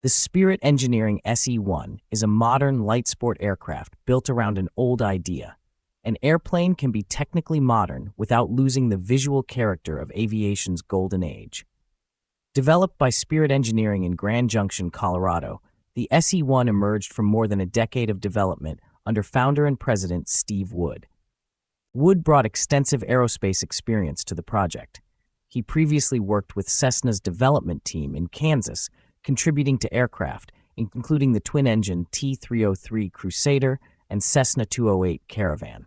The Spirit Engineering SE-1 is a modern light sport aircraft built around an old idea. An airplane can be technically modern without losing the visual character of aviation's golden age. Developed by Spirit Engineering in Grand Junction, Colorado, the SE-1 emerged from more than a decade of development under founder and president Steve Wood. Wood brought extensive aerospace experience to the project. He previously worked with Cessna's development team in Kansas, contributing to aircraft, including the twin-engine T-303 Crusader and Cessna 208 Caravan.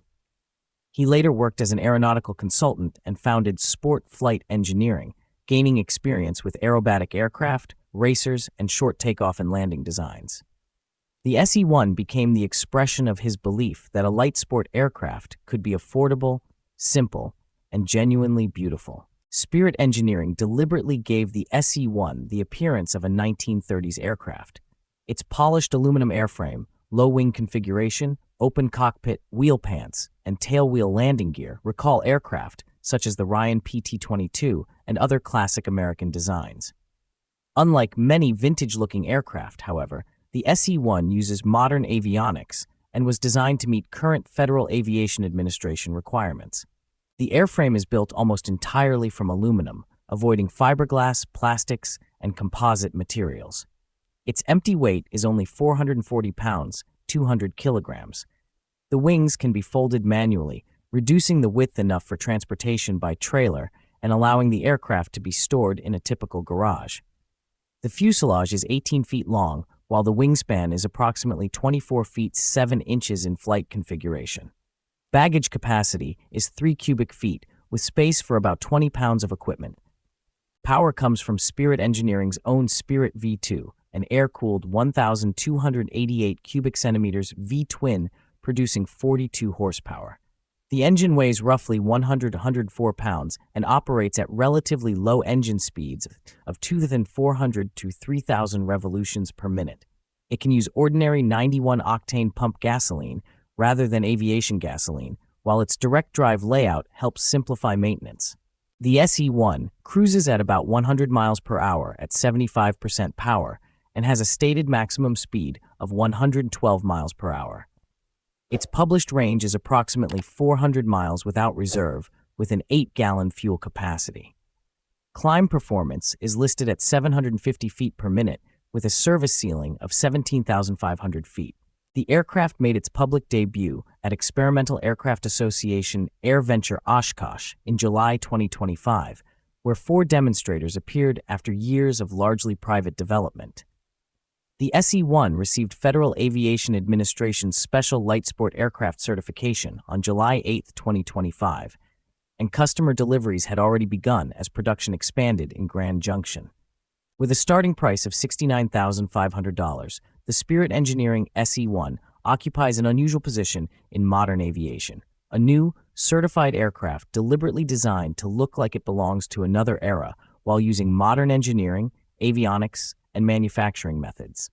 He later worked as an aeronautical consultant and founded Sport Flight Engineering, gaining experience with aerobatic aircraft, racers, and short takeoff and landing designs. The SE-1 became the expression of his belief that a light sport aircraft could be affordable, simple, and genuinely beautiful. Spirit Engineering deliberately gave the SE-1 the appearance of a 1930s aircraft. Its polished aluminum airframe, low-wing configuration, open cockpit, wheel pants, and tailwheel landing gear recall aircraft such as the Ryan PT-22 and other classic American designs. Unlike many vintage-looking aircraft, however, the SE-1 uses modern avionics and was designed to meet current Federal Aviation Administration requirements. The airframe is built almost entirely from aluminum, avoiding fiberglass, plastics, and composite materials. Its empty weight is only 440 pounds, 200 kilograms. The wings can be folded manually, reducing the width enough for transportation by trailer and allowing the aircraft to be stored in a typical garage. The fuselage is 18 feet long, while the wingspan is approximately 24 feet 7 inches in flight configuration. Baggage capacity is 3 cubic feet, with space for about 20 pounds of equipment. Power comes from Spirit Engineering's own Spirit V2, an air-cooled 1,288 cubic centimeters V-twin producing 42 horsepower. The engine weighs roughly 104 pounds and operates at relatively low engine speeds of 2,400 to 3,000 revolutions per minute. It can use ordinary 91-octane pump gasoline rather than aviation gasoline, while its direct drive layout helps simplify maintenance. The SE-1 cruises at about 100 miles per hour at 75% power and has a stated maximum speed of 112 miles per hour. Its published range is approximately 400 miles without reserve, with an 8-gallon fuel capacity. Climb performance is listed at 750 feet per minute, with a service ceiling of 17,500 feet. The aircraft made its public debut at Experimental Aircraft Association AirVenture Oshkosh in July 2025, where 4 demonstrators appeared after years of largely private development. The SE-1 received Federal Aviation Administration's Special Light Sport Aircraft certification on July 8, 2025, and customer deliveries had already begun as production expanded in Grand Junction. With a starting price of $69,500, the Spirit Engineering SE-1 occupies an unusual position in modern aviation, a new, certified aircraft deliberately designed to look like it belongs to another era while using modern engineering, avionics, and manufacturing methods.